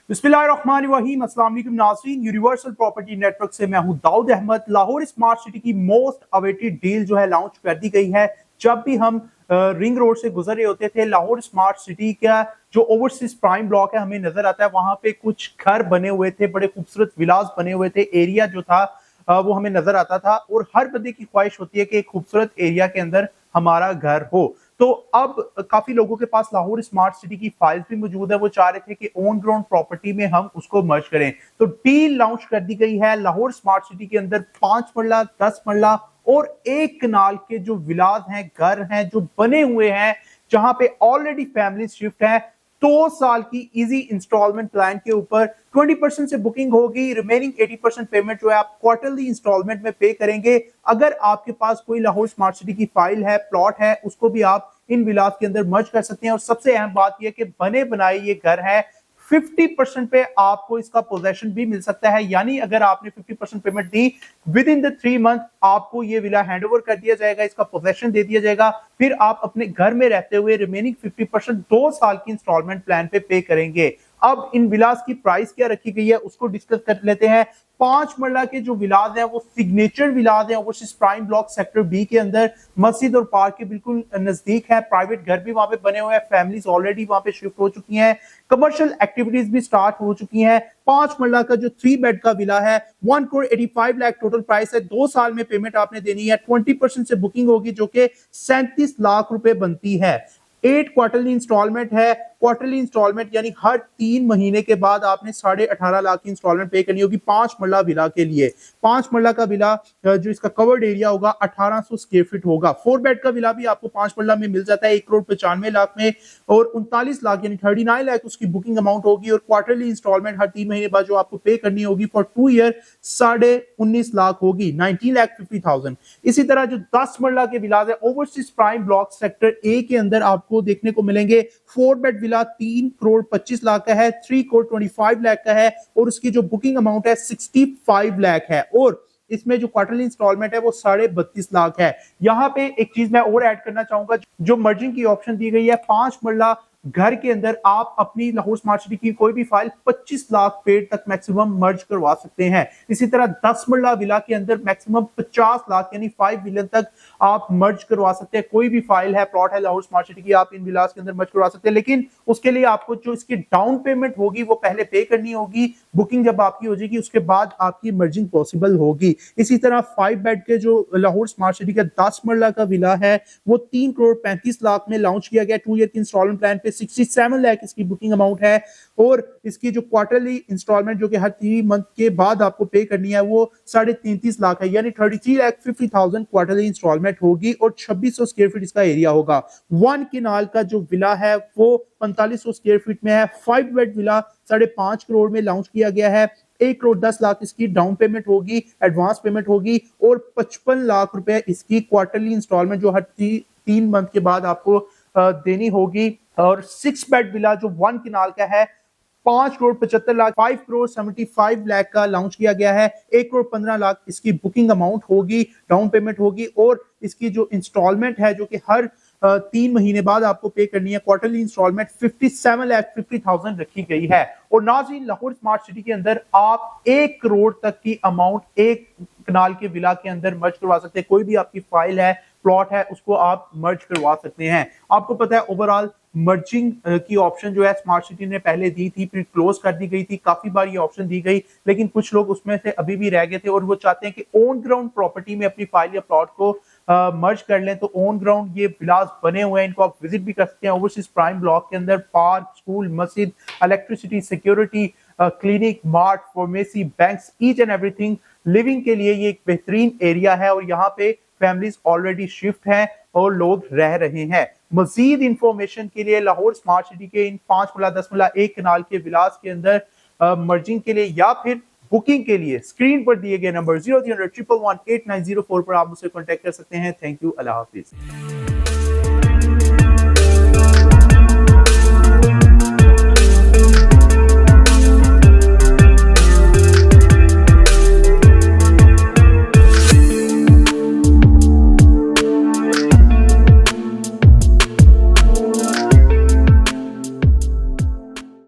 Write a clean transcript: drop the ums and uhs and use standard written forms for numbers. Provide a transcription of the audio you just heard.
बिस्मिल्लाहिर्रहमानिर्रहीम। अस्सलाम वालेकुम नाज़रीन, यूनिवर्सल प्रॉपर्टी नेटवर्क से मैं हूं दाऊद अहमद। लाहौर स्मार्ट सिटी की मोस्ट अवेटेड डील जो है लॉन्च कर दी गई है। जब भी हम रिंग रोड से गुजर रहे होते थे, लाहौर स्मार्ट सिटी का जो ओवरसीज प्राइम ब्लॉक है हमें नजर आता है। वहां पे कुछ घर बने हुए थे, बड़े खूबसूरत विलास बने हुए थे। एरिया जो था वो हमें नजर आता था और हर बंदे की ख्वाहिश होती है कि एक खूबसूरत एरिया के अंदर हमारा घर हो। तो अब काफी लोगों के पास लाहौर स्मार्ट सिटी की फाइल्स भी मौजूद है। वो चाह रहे थे कि ऑन ग्राउंड प्रॉपर्टी में हम उसको मर्ज करें, तो डील लॉन्च कर दी गई है। लाहौर स्मार्ट सिटी के अंदर 5 मरला, 10 मरला और 1 कनाल के जो विलास हैं, घर हैं जो बने हुए हैं, जहां पे ऑलरेडी फैमिली शिफ्ट है। 2 साल की इजी इंस्टॉलमेंट प्लान के ऊपर 20% से बुकिंग होगी। रिमेनिंग 80% पेमेंट जो है आप क्वार्टरली इंस्टॉलमेंट में पे करेंगे। अगर आपके पास कोई लाहौर स्मार्ट सिटी की फाइल है, प्लॉट है, उसको भी आप इन विलास के अंदर मर्ज कर सकते हैं। और सबसे अहम बात यह कि बने बनाए ये घर है, 50% पे आपको इसका पोजेशन भी मिल सकता है। यानी अगर आपने 50% payment the, with in the 3 month आपको ये विला हैंड ओवर कर दिया जाएगा, इसका पोजेशन दे दिया जाएगा। फिर आप अपने घर में रहते हुए रिमेनिंग 50% 2 साल की इंस्टॉलमेंट प्लान पे करेंगे। अब इन विलास की प्राइस क्या रखी गई है उसको डिस्कस कर लेते हैं। 5 मरला के जो विलास हैं वो सिग्नेचर विलास हैं overseas prime block sector B के अंदर, मस्जिद और पार्क के बिल्कुल नजदीक है। प्राइवेट घर भी वहां पे बने हुए हैं, फैमिलीज ऑलरेडी वहां पे शिफ्ट हो चुकी हैं, कमर्शियल एक्टिविटीज भी स्टार्ट हो चुकी हैं। 5 मरला का जो 3 बेड का विला है 1 करोड़ 85 लाख टोटल प्राइस है। 2 साल में पेमेंट आपने देनी है। 20% से बुकिंग होगी जो कि 37 लाख रुपए बनती है। 8 क्वार्टरली इंस्टॉलमेंट है। क्वार्टरली इंस्टॉलमेंट यानी हर 3 महीने के बाद आपने 18.5 लाख की इंस्टॉलमेंट पे करनी होगी 5 मरला विला के लिए। 5 मरला का विला जो इसका कवर्ड एरिया होगा 1800 स्क्वायर फीट होगा। 4 बेड का विला भी आपको 5 मरला में मिल जाता है 1 करोड़ 95 लाख में, और 39 लाख यानी 39 लाख उसकी बुकिंग अमाउंट होगी। और क्वार्टरली इंस्टॉलमेंट हर 3 महीने बाद जो आपको पे करनी होगी फॉर 2 ईयर 19.5 लाख होगी, 19,50,000। इसी तरह जो 10 मरला के विलास है overseas prime block sector A के अंदर आपको देखने को मिलेंगे। 4 बेड विला 3 करोड़ 25 लाख का है, 3 करोड़ 25 लाख का है, और उसकी जो बुकिंग अमाउंट है 65 लाख है। और इसमें जो क्वार्टरली इंस्टॉलमेंट है वो 32.5 लाख है। यहां पे एक चीज मैं और ऐड करना चाहूंगा, जो मर्जिंग की ऑप्शन दी गई है 5 मरला घर के अंदर आप अपनी लाहौर स्मार्ट सिटी की कोई भी फाइल 25 लाख पेड़ तक मैक्सिमम मर्ज करवा सकते हैं। इसी तरह 10 मरला विला के अंदर मैक्सिमम 50 लाख यानी 5 बिलियन तक आप मर्ज करवा सकते हैं। कोई भी फाइल है, प्लॉट है लाहौर स्मार्ट सिटी की, आप इन विलास के अंदर मर्ज करवा सकते हैं। लेकिन उसके लिए आपको जो इसकी डाउन पेमेंट होगी वो पहले पे करनी होगी। बुकिंग जब आपकी हो जाएगी उसके बाद आपकी मर्जिंग पॉसिबल होगी। इसी तरह 5 बेड के जो लाहौर स्मार्ट सिटी का 10 मरला का विला है वो 3 करोड़ 35 लाख में लॉन्च किया गया 2 ईयर की इंस्टॉलमेंट प्लान पे। 67 लाख इसकी बुकिंग अमाउंट है, और इसकी जो क्वार्टरली इंस्टॉलमेंट जो कि हर 3 मंथ के बाद आपको पे करनी है वो 33.5 लाख है, यानी 33,50,000 क्वार्टरली इंस्टॉलमेंट होगी। और 2600 स्क्वायर फीट इसका एरिया होगा। 1 किनाल का जो विला है वो 4500 स्क्वायर फीट में है। 5 बेड विला 5.5 करोड़ में लॉन्च किया गया है। 1 करोड़ 10 लाख इसकी डाउन पेमेंट होगी, एडवांस पेमेंट होगी, और 55 लाख रुपए इसकी क्वार्टरली इंस्टॉलमेंट जो हर 3 मंथ के बाद आपको देनी होगी। और 6 बेड विला जो 1 किनाल का है 5 करोड़ 75 लाख, 5 करोड़ 75 लाख का लॉन्च किया गया है। 1 करोड़ 15 लाख इसकी बुकिंग अमाउंट होगी, डाउन पेमेंट होगी, और इसकी जो इंस्टॉलमेंट है जो कि हर 3 महीने बाद आपको पे करनी है, क्वार्टरली इंस्टॉलमेंट 57,50,000 रखी गई है। और नाज़रीन, लाहौर स्मार्ट सिटी के अंदर आप 1 करोड़ तक की अमाउंट 1 कनाल के विला के अंदर मर्ज करवा सकते हैं। कोई भी आपकी फाइल है, प्लॉट है, उसको आप मर्ज करवा सकते हैं। आपको पता है ओवरऑल मर्जिंग की ऑप्शन जो है स्मार्ट सिटी ने पहले दी थी, फिर क्लोज कर दी गई थी। काफी बार ये ऑप्शन दी गई, लेकिन कुछ लोग उसमें से अभी भी रह गए थे और वो चाहते हैं कि ऑन ग्राउंड प्रॉपर्टी में अपनी फाइल या प्लॉट को मर्ज कर लें। तो ऑन ग्राउंड ये विलास बने हुए हैं, इनको आप विजिट भी कर सकते हैं। ओवरसीज प्राइम ब्लॉक के अंदर पार्क, स्कूल, मस्जिद, electricity, security, clinic, mart, pharmacy, banks, each and everything. Living के लिए ये एक बेहतरीन एरिया है, और यहाँ पे फैमिलीज ऑलरेडी शिफ्ट हैं और लोग रह रहे हैं। मजीद इंफॉर्मेशन के लिए लाहौर स्मार्ट सिटी के इन 5 मरला, 10 मरला, 1 कनाल के विलास के अंदर मर्जिंग के लिए या फिर बुकिंग के लिए स्क्रीन पर दिए गए नंबर 0300 111 8904 पर आप मुझसे कॉन्टेक्ट कर सकते हैं। Thank you, Allah Hafiz.